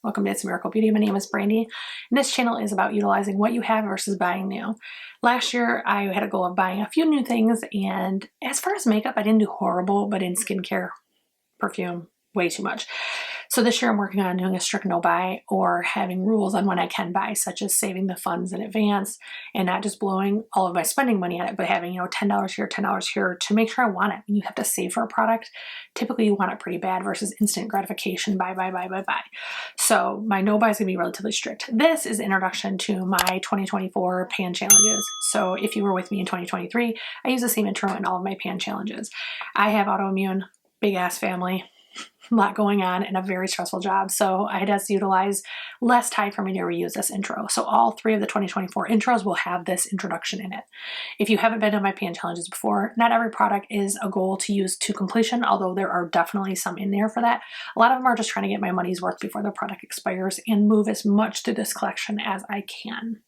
Welcome to It's a Miracle Beauty. My name is Brandy, and this channel is about utilizing what you have versus buying new. Last year, I had a goal of buying a few new things, and as far as makeup, I didn't do horrible, but in skincare, perfume, way too much. So this year I'm working on doing a strict no buy or having rules on when I can buy, such as saving the funds in advance and not just blowing all of my spending money on it, but having, $10 here, $10 here to make sure I want it. When you have to save for a product, typically you want it pretty bad versus instant gratification, buy. So my no buy is gonna be relatively strict. This is introduction to my 2024 pan challenges. So if you were with me in 2023, I use the same intro in all of my pan challenges. I have autoimmune, big ass family, a lot going on, and a very stressful job. So I had to utilize less time for me to reuse this intro. So all three of the 2024 intros will have this introduction in it. If you haven't been to my pan challenges before, not every product is a goal to use to completion, although there are definitely some in there for that. A lot of them are just trying to get my money's worth before the product expires and move as much through this collection as I can.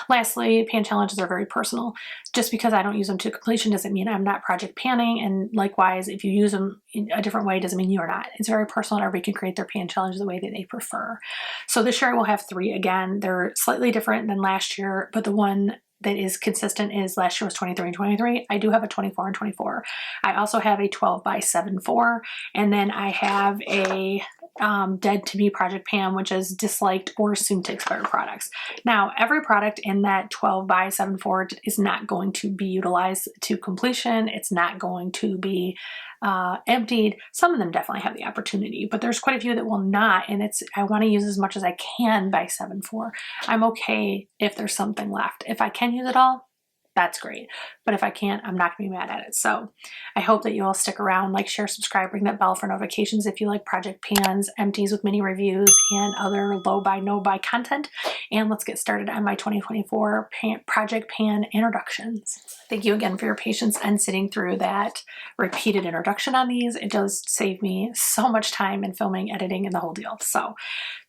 Lastly, pan challenges are very personal. Just because I don't use them to completion doesn't mean I'm not project panning, and likewise, if you use them in a different way doesn't mean you're not. It's very personal, and everybody can create their pan challenge the way that they prefer. So this year I will have 3 again. They're slightly different than last year, but the one that is consistent is last year was 23 and 23. I do have a 24 and 24. I also have a 12x7-4, and then I have a dead to be project pan, which is disliked or soon to expire products. Now, every product in that 12x7-4 is not going to be utilized to completion. It's not going to be emptied. Some of them definitely have the opportunity, but there's quite a few that will not, and I want to use as much as I can by 7-4. I'm okay if there's something left. If I can use it all, that's great. But if I can't, I'm not gonna be mad at it. So I hope that you all stick around, like, share, subscribe, ring that bell for notifications if you like project pans, empties with mini reviews, and other low buy, no buy content. And let's get started on my 2024 project pan introductions. Thank you again for your patience and sitting through that repeated introduction on these. It does save me so much time in filming, editing, and the whole deal. So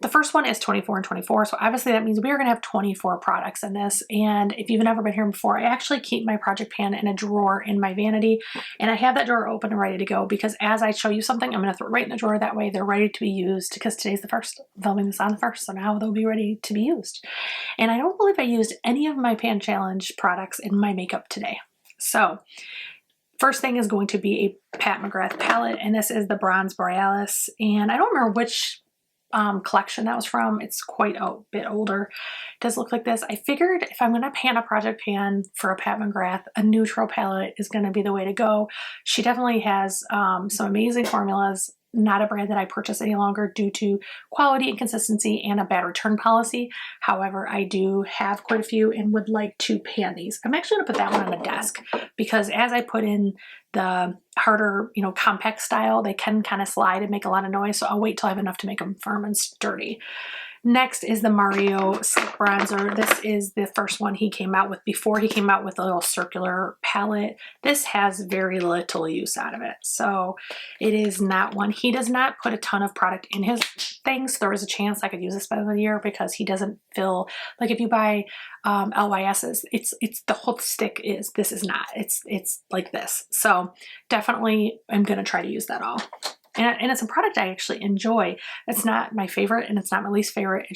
the first one is 24 and 24. So obviously that means we are gonna have 24 products in this. And if you've never been here before, I actually keep my project pan in a drawer in my vanity, and I have that drawer open and ready to go because as I show you something, I'm gonna throw it right in the drawer. That way they're ready to be used, because today's the first, filming this on the first, so now they'll be ready to be used. And I don't believe I used any of my pan challenge products in my makeup today. So first thing is going to be a Pat McGrath palette, and this is the Bronze Borealis, and I don't remember which collection that was from. It's quite a bit older. It does look like this. I figured if I'm going to pan a project pan for a Pat McGrath, a neutral palette is going to be the way to go. She definitely has some amazing formulas. Not a brand that I purchase any longer due to quality and consistency and a bad return policy. However, I do have quite a few and would like to pan these. I'm actually going to put that one on the desk because as I put in the harder, compact style, they can kind of slide and make a lot of noise. So I'll wait till I have enough to make them firm and sturdy. Next is the Mario Silk Bronzer. This is the first one he came out with before he came out with a little circular palette. This has very little use out of it. So it is not one. He does not put a ton of product in his things. So there is a chance I could use this by the end of the year because he doesn't feel like if you buy LYS's, it's the whole stick is, this is not, it's like this. So definitely I'm going to try to use that all. And it's a product I actually enjoy. It's not my favorite and it's not my least favorite.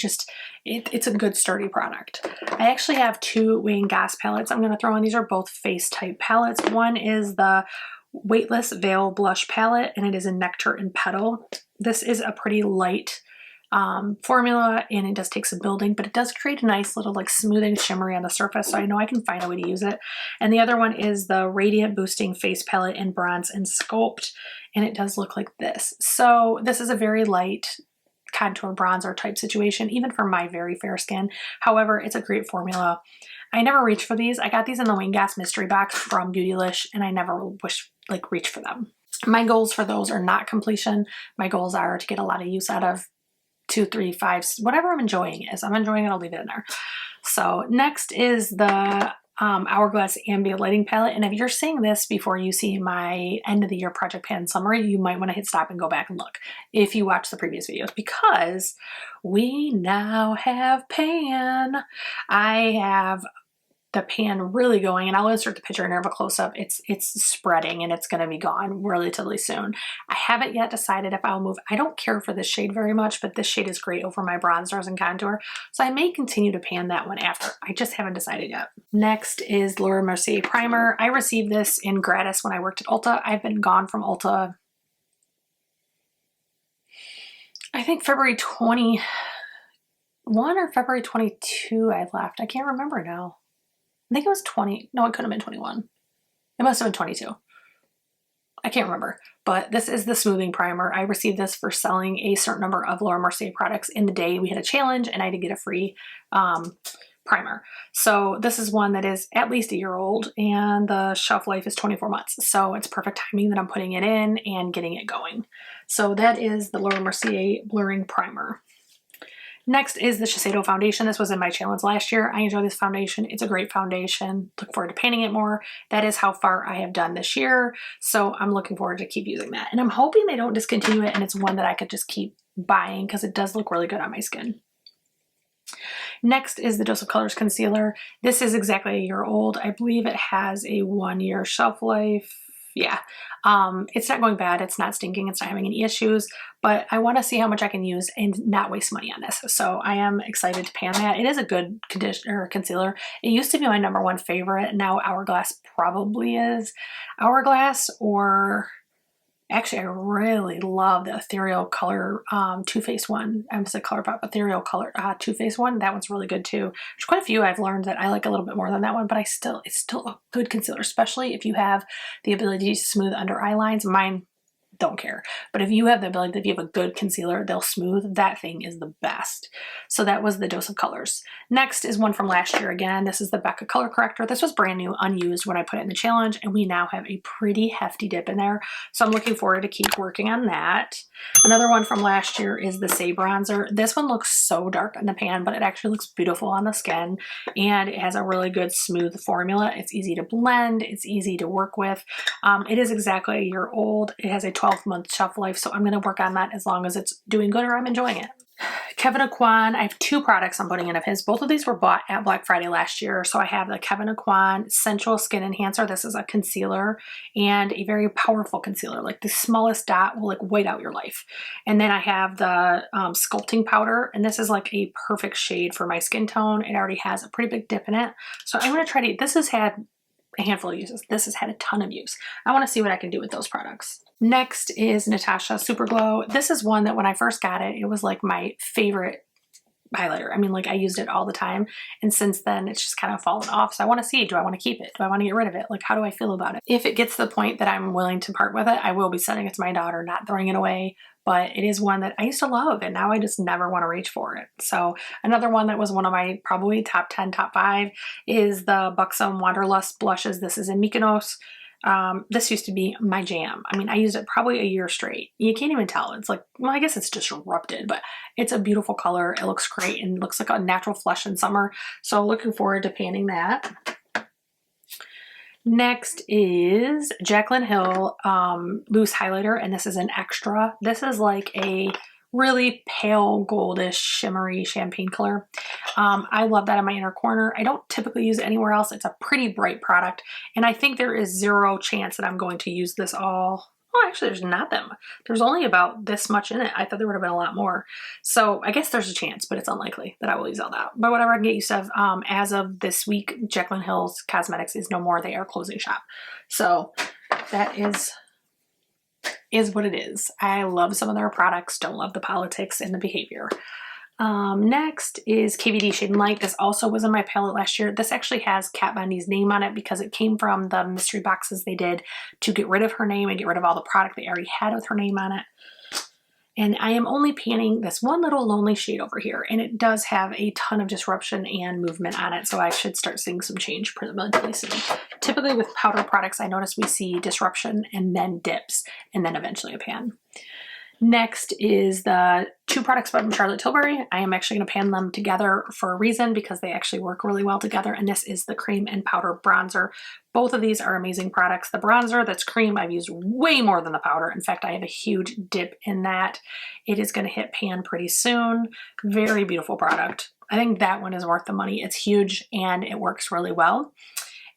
It's a good sturdy product. I actually have 2 Wayne Goss palettes I'm going to throw in. These are both face type palettes. One is the Weightless Veil Blush palette, and it is in Nectar and Petal. This is a pretty light formula, and it does take some building, but it does create a nice little smoothing shimmery on the surface, so I know I can find a way to use it. And the other one is the Radiant Boosting Face Palette in Bronze and Sculpt, and it does look like this. So this is a very light contour bronzer type situation, even for my very fair skin. However, it's a great formula. I never reach for these. I got these in the Wayne Goss mystery box from Beautylish, and I never reach for them. My goals for those are not completion. My goals are to get a lot of use out of 2, 3, 5, whatever I'm enjoying is. I'm enjoying it, I'll leave it in there. So next is the Hourglass Ambient Lighting Palette. And if you're seeing this before you see my end of the year project pan summary, you might want to hit stop and go back and look if you watch the previous videos, because we now have pan. I have the pan really going, and I'll insert the picture in here of a close-up. It's spreading and it's going to be gone relatively soon. I haven't yet decided if I'll move. I don't care for this shade very much, but this shade is great over my bronzers and contour, so I may continue to pan that one after. I just haven't decided yet. Next is Laura Mercier primer. I received this in gratis when I worked at Ulta. I've been gone from Ulta, I think February 21 or February 22 I left. I can't remember now. I think it was 20. No, it couldn't have been 21. It must have been 22. I can't remember. But this is the smoothing primer. I received this for selling a certain number of Laura Mercier products in the day. We had a challenge and I did get a free primer. So this is one that is at least a year old and the shelf life is 24 months. So it's perfect timing that I'm putting it in and getting it going. So that is the Laura Mercier Blurring Primer. Next is the Shiseido foundation. This was in my challenge last year. I enjoy this foundation. It's a great foundation. Look forward to painting it more. That is how far I have done this year. So I'm looking forward to keep using that. And I'm hoping they don't discontinue it and it's one that I could just keep buying because it does look really good on my skin. Next is the Dose of Colors concealer. This is exactly a year old. I believe it has a 1-year shelf life. Yeah, it's not going bad. It's not stinking. It's not having any issues, but I want to see how much I can use and not waste money on this. So I am excited to pan that. It is a good conditioner concealer. It used to be my #1 favorite. Now Hourglass probably is. Hourglass, or actually I really love the Ethereal Color Too Faced one. I'm just a ColourPop Ethereal Color Too Faced one. That one's really good too. There's quite a few I've learned that I like a little bit more than that one, but it's still a good concealer, especially if you have the ability to smooth under eye lines. Mine don't care, but if you have the ability, if you have a good concealer, they'll smooth. That thing is the best. So that was the Dose of Colors. Next is one from last year again. This is the Becca Color Corrector. This was brand new, unused when I put it in the challenge, and we now have a pretty hefty dip in there. So I'm looking forward to keep working on that. Another one from last year is the Say Bronzer. This one looks so dark in the pan, but it actually looks beautiful on the skin, and it has a really good smooth formula. It's easy to blend. It's easy to work with. It is exactly a year old. It has a 12-month shelf life, so I'm going to work on that as long as it's doing good or I'm enjoying it. Kevin Aucoin, I have 2 products I'm putting in of his. Both of these were bought at Black Friday last year. So I have the Kevin Aucoin Sensual Skin Enhancer. This is a concealer and a very powerful concealer. Like the smallest dot will like white out your life. And then I have the Sculpting Powder, and this is like a perfect shade for my skin tone. It already has a pretty big dip in it. So I'm going to try to, this has had a handful of uses. This has had a ton of use. I want to see what I can do with those products. Next is Natasha Super Glow. This is one that when I first got it, it was like my favorite highlighter. I mean, like I used it all the time. And since then it's just kind of fallen off. So I want to see, do I want to keep it? Do I want to get rid of it? Like, how do I feel about it? If it gets to the point that I'm willing to part with it, I will be sending it to my daughter, not throwing it away. But it is one that I used to love and now I just never want to reach for it. So another one that was one of my probably top 10, top 5 is the Buxom Wanderlust blushes. This is in Mykonos. This used to be my jam. I mean, I used it probably a year straight. You can't even tell. It's like, well, I guess it's disrupted, but it's a beautiful color. It looks great and looks like a natural flush in summer. So looking forward to panning that. Next is Jaclyn Hill Loose Highlighter, and this is an extra. This is like a really pale goldish shimmery champagne color. I love that in my inner corner. I don't typically use it anywhere else. It's a pretty bright product, and I think there is 0 chance that I'm going to use this all. Oh, actually, there's not that much. There's only about this much in it. I thought there would have been a lot more. So I guess there's a chance, but it's unlikely that I will use all that. But whatever I can get used to, as of this week, Jaclyn Hill's Cosmetics is no more. They are closing shop. So that is what it is. I love some of their products, don't love the politics and the behavior. Next is KVD Shade and Light. This also was in my palette last year. This actually has Kat Von D's name on it because it came from the mystery boxes they did to get rid of her name and get rid of all the product they already had with her name on it. And I am only panning this one little lonely shade over here, and it does have a ton of disruption and movement on it, so I should start seeing some change pretty soon. Typically with powder products, I notice we see disruption and then dips, and then eventually a pan. Next is the 2 products from Charlotte Tilbury. I am actually going to pan them together for a reason, because they actually work really well together, and this is the Cream and Powder Bronzer. Both of these are amazing products. The bronzer, that's cream, I've used way more than the powder. In fact, I have a huge dip in that. It is going to hit pan pretty soon. Very beautiful product. I think that one is worth the money. It's huge and it works really well.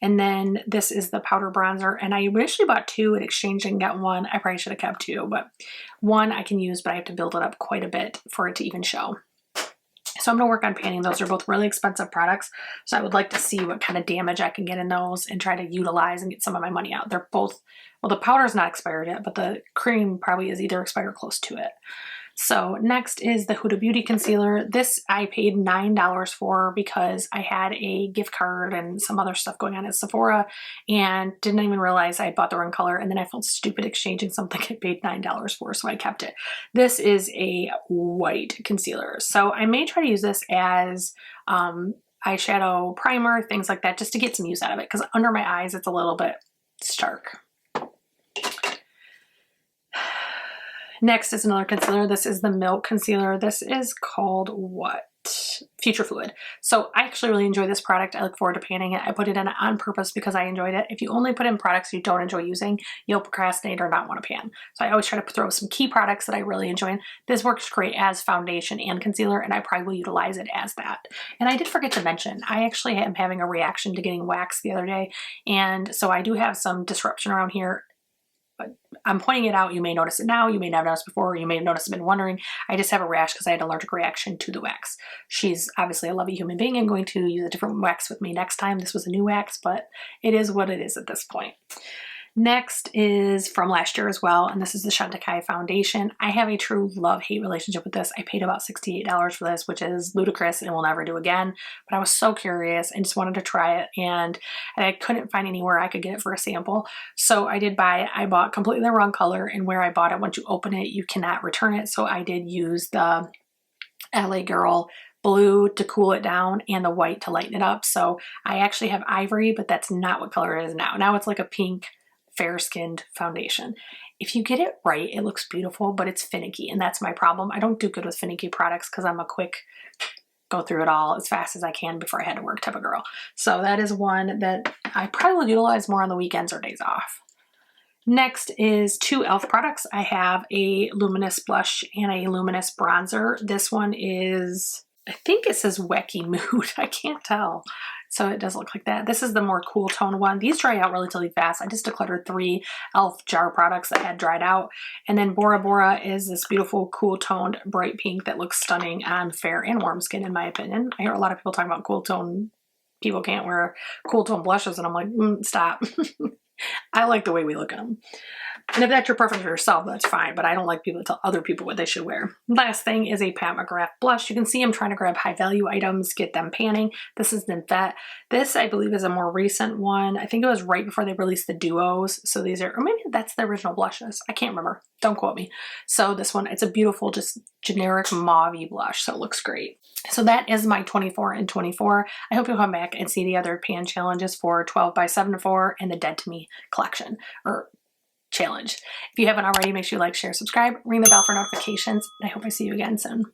And then this is the powder bronzer, and I initially bought 2 in exchange and got 1. I probably should have kept 2, but 1 I can use, but I have to build it up quite a bit for it to even show. So I'm going to work on panning. Those are both really expensive products, so I would like to see what kind of damage I can get in those and try to utilize and get some of my money out. They're both, well, the powder's not expired yet, but the cream probably is either expired or close to it. So next is the Huda Beauty concealer. This I paid $9 for because I had a gift card and some other stuff going on at Sephora and didn't even realize I had bought the wrong color, and then I felt stupid exchanging something I paid $9 for, so I kept it. This is a white concealer. So I may try to use this as eyeshadow primer, things like that, just to get some use out of it, because under my eyes it's a little bit stark. Next is another concealer. This is the Milk concealer. This is called what? Future Fluid. So I actually really enjoy this product. I look forward to panning it. I put it in on purpose because I enjoyed it. If you only put in products you don't enjoy using, you'll procrastinate or not want to pan. So I always try to throw some key products that I really enjoy. This works great as foundation and concealer, and I probably will utilize it as that. And I did forget to mention, I actually am having a reaction to getting waxed the other day, and so I do have some disruption around here. But I'm pointing it out. You may notice it now. You may not have noticed before. You may have noticed and been wondering. I just have a rash because I had an allergic reaction to the wax. She's obviously a lovely human being and going to use a different wax with me next time. This was a new wax, but it is what it is at this point. Next is from last year as well, and this is the Chantecaille foundation. I have a true love-hate relationship with this. I paid about $68 for this, which is ludicrous and will never do again, but I was so curious and just wanted to try it, and I couldn't find anywhere I could get it for a sample, so I did buy it. I bought completely the wrong color, and where I bought it, once you open it, you cannot return it, so I did use the LA Girl blue to cool it down and the white to lighten it up. So I actually have ivory, but that's not what color it is now. Now it's like a pink, fair-skinned foundation. If you get it right, it looks beautiful, but it's finicky, and that's my problem. I don't do good with finicky products because I'm a quick go through it all as fast as I can before I had to work type of girl. So that is one that I probably will utilize more on the weekends or days off. Next is 2 e.l.f. products. I have a luminous blush and a luminous bronzer. This one is, I think it says Wacky Mood. I can't tell. So it does look like that. This is the more cool tone one. These dry out relatively fast. I just decluttered 3 e.l.f. jar products that had dried out. And then Bora Bora is this beautiful cool toned bright pink that looks stunning on fair and warm skin in my opinion. I hear a lot of people talking about cool tone. People can't wear cool tone blushes, and I'm like, stop. I like the way we look at them. And if that's your preference for yourself, that's fine, but I don't like people to tell other people what they should wear. Last thing is a Pat McGrath blush. You can see I'm trying to grab high value items, get them panning. This is Nymphette. This, I believe, is a more recent one. I think it was right before they released the duos. So these are, or maybe that's the original blushes. I can't remember. Don't quote me. So this one, it's a beautiful, just generic mauve-y blush, so it looks great. So that is my 24 and 24. I hope you'll come back and see the other pan challenges for 12 by 7 to 4 and the Dead to Me collection, or challenge. If you haven't already, make sure you like, share, subscribe, ring the bell for notifications, and I hope I see you again soon.